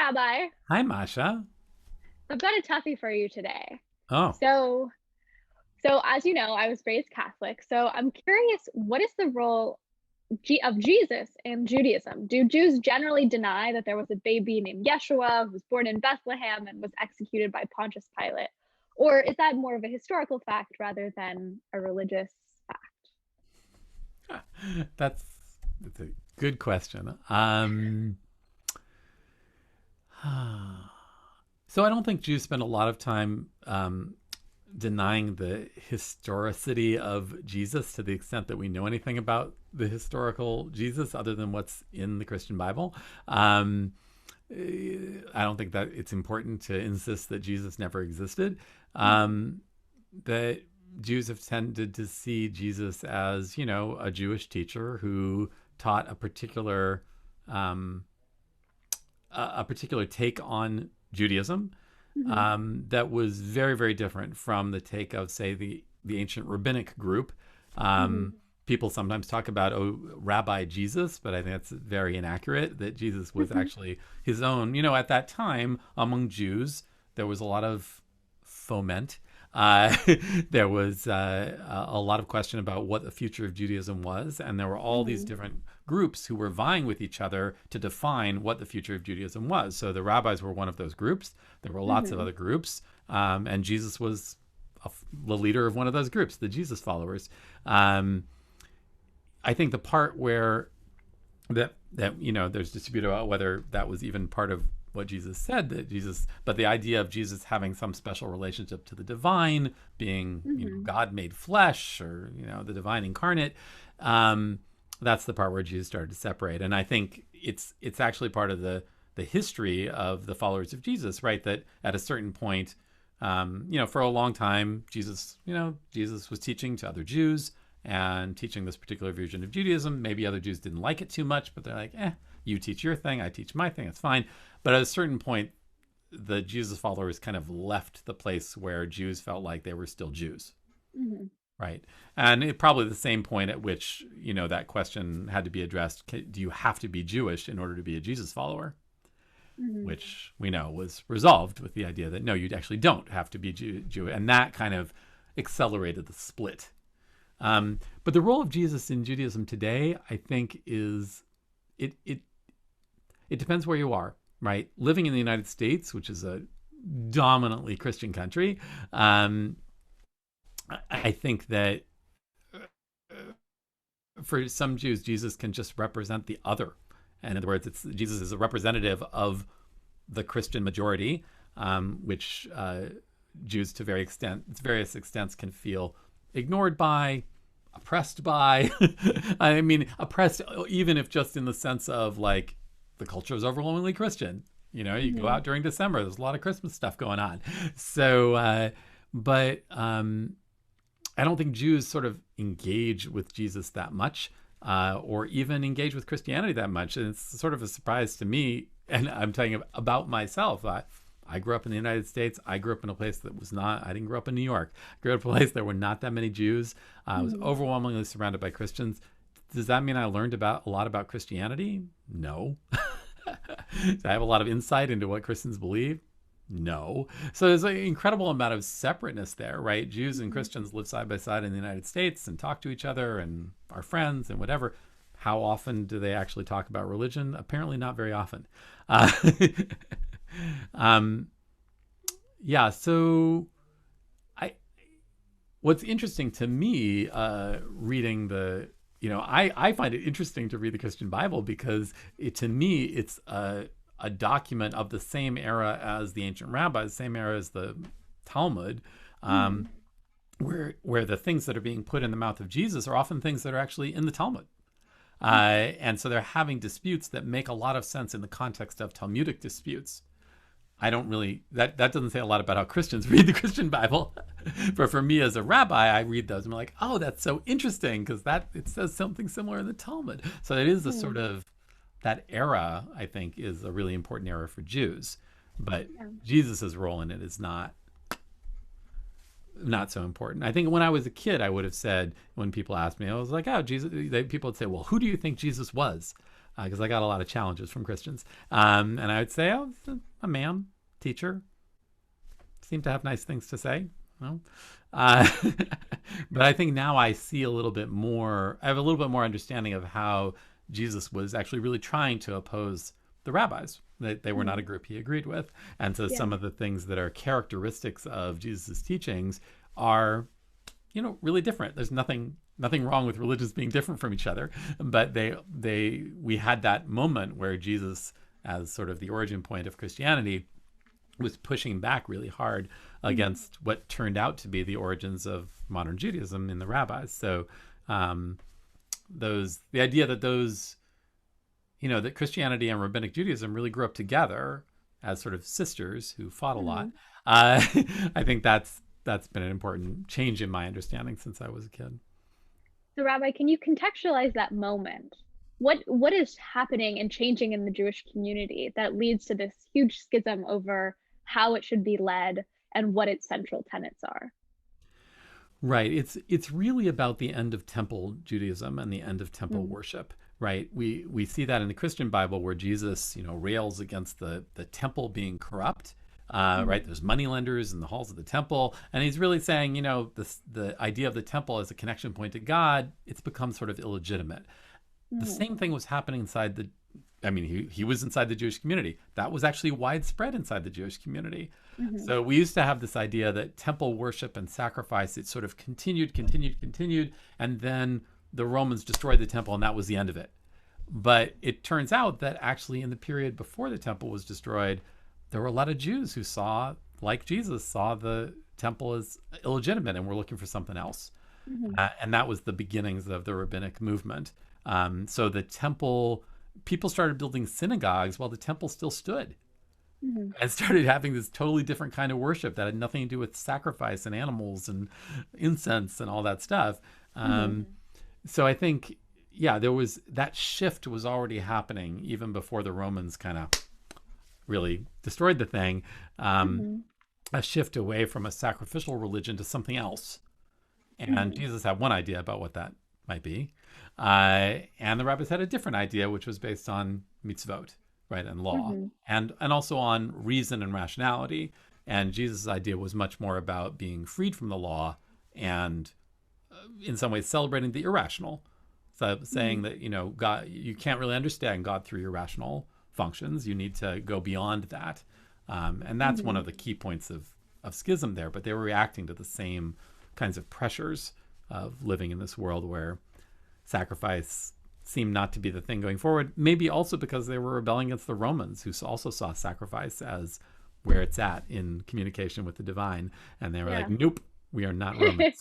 Rabbi. Hi, Masha. I've got a toughie for you today. Oh, So, so as you know, I was raised Catholic. So I'm curious, what is the role of Jesus in Judaism? Do Jews generally deny that there was a baby named Yeshua who was born in Bethlehem and was executed by Pontius Pilate? Or is that more of a historical fact rather than a religious fact? that's that's a good question. So I don't think Jews spend a lot of time denying the historicity of Jesus to the extent that we know anything about the historical Jesus other than what's in the Christian Bible. I don't think that it's important to insist that Jesus never existed. Mm-hmm. That Jews have tended to see Jesus as, a Jewish teacher who taught um, a particular take on Judaism Mm-hmm. that was very, very different from the take of, say, the ancient rabbinic group. Mm-hmm. People sometimes talk about, Rabbi Jesus, but I think that's very inaccurate, that Jesus was Mm-hmm. actually his own. At that time, among Jews, there was a lot of foment. Uh, there was a lot of question about what the future of Judaism was, and there were all these Mm-hmm. different groups who were vying with each other to define what the future of Judaism was. So the rabbis were one of those groups. There were lots of Mm-hmm. other groups, and Jesus was the leader of one of those groups, the Jesus followers. Um, I think the part where there's dispute about whether that was even part of what Jesus said, but the idea of Jesus having some special relationship to the divine, being Mm-hmm. God made flesh, or the divine incarnate, that's the part where Jesus started to separate. And I think it's actually part of the history of the followers of Jesus, right? That at a certain point, for a long time, Jesus was teaching to other Jews and teaching this particular version of Judaism. Maybe other Jews didn't like it too much, but they're like, you teach your thing, I teach my thing, it's fine. But at a certain point, the Jesus followers kind of left the place where Jews felt like they were still Jews, Mm-hmm. right? And probably the same point at which, that question had to be addressed. Do you have to be Jewish in order to be a Jesus follower? Mm-hmm. Which we know was resolved with the idea that no, you actually don't have to be Jewish. And that kind of accelerated the split. But the role of Jesus in Judaism today, I think, is it it it depends where you are, right? Living in the United States, which is a dominantly Christian country, I think that for some Jews, Jesus can just represent the other. In other words, Jesus is a representative of the Christian majority, which Jews to various extents can feel ignored by, oppressed by. I mean, oppressed even if just in the sense of like the culture is overwhelmingly Christian. You go Mm-hmm. out during December, there's a lot of Christmas stuff going on. So, but I don't think Jews sort of engage with Jesus that much, or even engage with Christianity that much. And it's sort of a surprise to me. And I'm telling about myself. I grew up in the United States. I grew up in a place that was not, I didn't grow up in New York. I grew up in a place there were not that many Jews. I was Mm-hmm. overwhelmingly surrounded by Christians. Does that mean I learned about a lot about Christianity? No. Do I have a lot of insight into what Christians believe? No. So there's an incredible amount of separateness there, right? Jews and Mm-hmm. Christians live side by side in the United States and talk to each other and are friends and whatever. How often do they actually talk about religion? Apparently, not very often. Uh, um, yeah. So, I what's interesting to me, reading I find it interesting to read the Christian Bible because to me it's a document of the same era as the ancient rabbis, same era as the Talmud, Mm-hmm. um, where the things that are being put in the mouth of Jesus are often things that are actually in the Talmud. And so they're having disputes that make a lot of sense in the context of Talmudic disputes. I don't really that doesn't say a lot about how Christians read the Christian Bible. But for me as a rabbi, I read those and I'm like, oh, that's so interesting because that it says something similar in the Talmud. So it is a Mm-hmm. sort of that era, I think, is a really important era for Jews. But Yeah. Jesus's role in it is not so important. I think when I was a kid, I would have said, when people asked me, I was like, oh, Jesus, people would say, well, who do you think Jesus was? because I got a lot of challenges from Christians. And I would say, oh, a man, teacher, seemed to have nice things to say. Well, uh, but I think now I see a little bit more, I have a little bit more understanding of how Jesus was actually really trying to oppose the rabbis. They were not a group he agreed with. And so Yeah. some of the things that are characteristics of Jesus's teachings are, really different. There's nothing wrong with religions being different from each other, but we had that moment where Jesus, as sort of the origin point of Christianity, was pushing back really hard Mhm. against what turned out to be the origins of modern Judaism in the rabbis. So um, the idea that that Christianity and Rabbinic Judaism really grew up together as sort of sisters who fought a lot. Mhm. Uh, I think that's been an important change in my understanding since I was a kid. So, Rabbi, can you contextualize that moment? What is happening and changing in the Jewish community that leads to this huge schism over how it should be led and what its central tenets are? Right. It's really about the end of temple Judaism and the end of temple Mm. worship. Right. We see that in the Christian Bible where Jesus, rails against the temple being corrupt. Right. Mhm. There's moneylenders in the halls of the temple, and he's really saying, the idea of the temple as a connection point to God, it's become sort of illegitimate. The Mhm. same thing was happening inside he was inside the Jewish community. That was actually widespread inside the Jewish community. Mhm. So we used to have this idea that temple worship and sacrifice, it sort of continued, and then the Romans destroyed the temple and that was the end of it. But it turns out that actually in the period before the temple was destroyed, there were a lot of Jews who like Jesus, saw the temple as illegitimate and were looking for something else. Mhm. And that was the beginnings of the rabbinic movement. So the temple, people started building synagogues while the temple still stood Mhm. and started having this totally different kind of worship that had nothing to do with sacrifice and animals and incense and all that stuff. Mhm. So I think, yeah, there was that shift was already happening even before the Romans kind of really destroyed the thing. Um, Mhm. a shift away from a sacrificial religion to something else. And Mhm. Jesus had one idea about what that might be. And the rabbis had a different idea, which was based on mitzvot, right, and law, Mhm. and also on reason and rationality. And Jesus' idea was much more about being freed from the law and, in some ways, celebrating the irrational. So saying Mhm. that, God, you can't really understand God through your rational functions. You need to go beyond that. And that's one Mhm. of the key points of schism there. But they were reacting to the same kinds of pressures of living in this world where sacrifice seemed not to be the thing going forward. Maybe also because they were rebelling against the Romans, who also saw sacrifice as where it's at in communication with the divine. And they were like, Yeah. nope, we are not Romans.